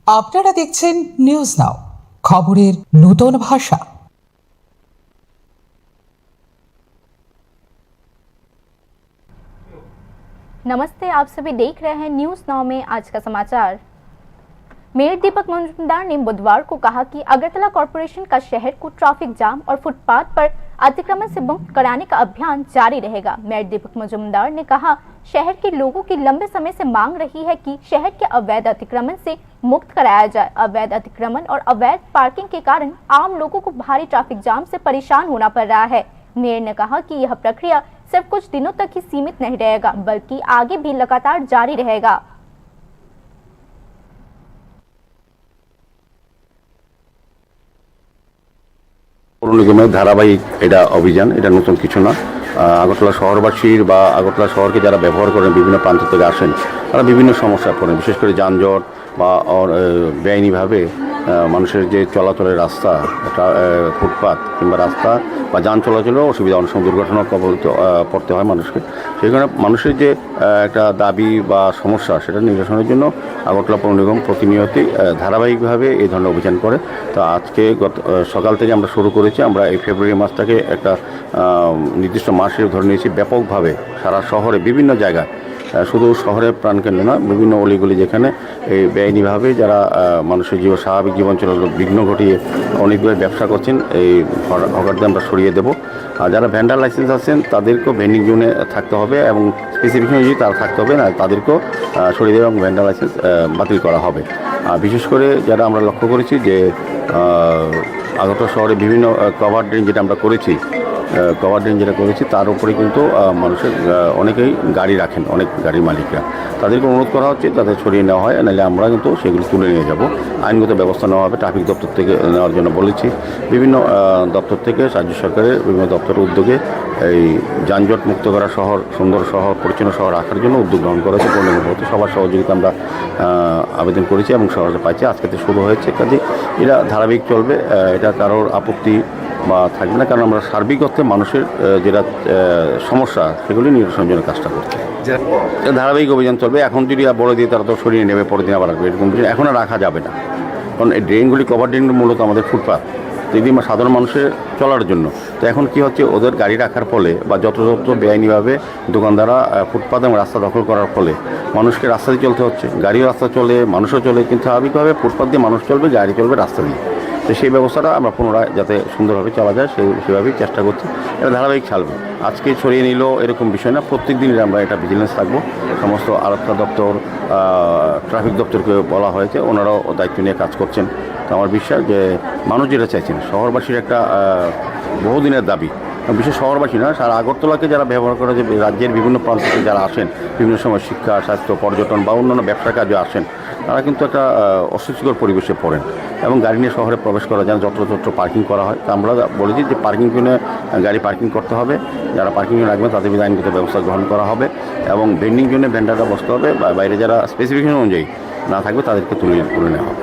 আপনারা দেখছেন news now, খবরের নতুন ভাষা। नमस्ते, आप सभी देख रहे हैं न्यूज नाउ में आज का समाचार। मेयर दीपक मजूमदार ने बुधवार को कहा कि अगरतला कॉरपोरेशन का शहर को ट्रैफिक जाम और फुटपाथ पर अतिक्रमण से मुक्त कराने का अभियान जारी रहेगा। मेयर दीपक मजूमदार ने कहा, शहर के लोगों की लंबे समय से मांग रही है कि शहर के अवैध अतिक्रमण से मुक्त कराया जाए। अवैध अतिक्रमण और अवैध पार्किंग के कारण आम लोगों को भारी ट्रैफिक जाम से परेशान होना पड़ रहा है। मेयर ने कहा कि यह प्रक्रिया सिर्फ कुछ दिनों तक ही सीमित नहीं रहेगा, बल्कि आगे भी लगातार जारी रहेगा। পৌর নিগমের ধারাবাহিক এটা অভিযান, এটা নতুন কিছু না। আগরতলা শহরবাসীর বা আগরতলা শহরকে যারা ব্যবহার করেন, বিভিন্ন প্রান্ত থেকে আসেন, তারা বিভিন্ন সমস্যায় পড়েন, বিশেষ করে যানজট বা বেআইনিভাবে মানুষের যে চলাচলের রাস্তা, ফুটপাত কিংবা রাস্তা বা যান চলাচলেও অসুবিধা, অনেক সময় দুর্ঘটনার কবলিত পড়তে হয় মানুষকে। সেই কারণে মানুষের যে একটা দাবি বা সমস্যা, সেটা নিরসনের জন্য আগরতলা পৌর নিগম প্রতিনিয়তই ধারাবাহিকভাবে এই ধরনের অভিযান করে। তো আজকে সকাল থেকে আমরা শুরু করেছি। আমরা এই ফেব্রুয়ারি মাসটাকে একটা নির্দিষ্ট মাস হিসেবে ধরে নিয়েছি। ব্যাপকভাবে সারা শহরে বিভিন্ন জায়গায়, শুধু শহরের প্রাণকেন্দ্র না, বিভিন্ন অলিগলি যেখানে এই বেআইনিভাবে যারা মানুষের স্বাভাবিক জীবন চলাচল বিঘ্ন ঘটিয়ে অনেকভাবে ব্যবসা করছেন, এই হকারদের আমরা সরিয়ে দেবো। আর যারা ভ্যান্ডার লাইসেন্স আছেন তাদেরকেও ভেন্ডিং জোনে থাকতে হবে এবং স্পেসিফিকেশন যদি তারা থাকতে হবে না, তাদেরকেও সরিয়ে দেবে এবং ভ্যান্ডার লাইসেন্স বাতিল করা হবে। আর বিশেষ করে যারা আমরা লক্ষ্য করেছি যে আগরতলা শহরে বিভিন্ন কভার ড্রেন যেটা আমরা করেছি, তার উপরে কিন্তু মানুষের অনেকেই গাড়ি রাখেন, অনেক গাড়ির মালিকরা, তাদেরকে অনুরোধ করা হচ্ছে তাদের সরিয়ে নেওয়া হয়, নাহলে আমরা কিন্তু সেগুলো তুলে নিয়ে যাব। আইনগত ব্যবস্থা নেওয়া হবে। ট্রাফিক দপ্তর থেকে নেওয়ার জন্য বলেছি। বিভিন্ন দপ্তর থেকে, রাজ্য সরকারের বিভিন্ন দপ্তরের উদ্যোগে এই যানজট মুক্ত করা শহর, সুন্দর শহর, পরিচ্ছন্ন শহর রাখার জন্য উদ্যোগ গ্রহণ করেছে পৌর নিগম। সবার সহযোগিতা আমরা আবেদন করেছি এবং সহজে পাইছি। আজকে থেকে শুরু হয়েছে, কাজে এটা ধারাবাহিক চলবে। এটা কারোর আপত্তি বা থাকবে না, কারণ আমরা সার্বিক অর্থে মানুষের যেটা সমস্যা সেগুলি নিরসনের জন্য কাজটা করছি। ধারাবাহিক অভিযান চলবে। এখন যদি বড় দিয়ে তারা তো সরিয়ে নেবে, পরের দিন আবার রাখবে, এরকম এখন আর রাখা যাবে না। কারণ এই ড্রেনগুলি, কভার ড্রেনগুলি মূলত আমাদের ফুটপাথ, যদি সাধারণ মানুষের চলার জন্য। তো এখন কি হচ্ছে, ওদের গাড়ি রাখার ফলে বা যত্র বেআইনিভাবে দোকানদাররা ফুটপাথ এবং রাস্তা দখল করার ফলে মানুষকে রাস্তা দিয়ে চলতে হচ্ছে। গাড়িও রাস্তা চলে, মানুষও চলে, কিন্তু স্বাভাবিকভাবে ফুটপাথ দিয়ে মানুষ চলবে, গাড়ি চলবে রাস্তা দিয়ে। তো সেই ব্যবস্থাটা আমরা পুনরায় যাতে সুন্দরভাবে চলা যায় সেভাবেই চেষ্টা করছি। এটা ধারাবাহিক চলবে। আজকে ছড়িয়ে নিল এরকম বিষয় না, প্রত্যেক দিনই আমরা এটা ভিজিলেন্স থাকবো। সমস্ত আরক্ষা দপ্তর, ট্রাফিক দপ্তরকে বলা হয়েছে, ওনারাও দায়িত্ব নিয়ে কাজ করছেন। তো আমার বিশ্বাস যে মানুষ যেটা চাইছেন, শহরবাসীর একটা বহুদিনের দাবি, বিশেষ শহরবাসী না, সারা আগরতলাকে যারা ব্যবহার করে, যে রাজ্যের বিভিন্ন প্রান্ত থেকে যারা আসেন, বিভিন্ন সময় শিক্ষা, স্বাস্থ্য, পর্যটন বা অন্যান্য ব্যবসা কাজে আসেন, তারা কিন্তু একটা অস্বস্তিকর পরিবেশে পড়েন এবং গাড়ি নিয়ে শহরে প্রবেশ করা যায়, যত্র পার্কিং করা হয়। তো আমরা বলেছি যে পার্কিং জন্য গাড়ি পার্কিং করতে হবে, যারা পার্কিং জন্য রাখবেন তাদের বিরুদ্ধে আইনগত ব্যবস্থা গ্রহণ করা হবে এবং ভেন্ডিং জন্য ভেন্ডাররা বসতে হবে, বাইরে যারা স্পেসিফিকেশন অনুযায়ী না থাকবে তাদেরকে তুলে নেওয়া হবে।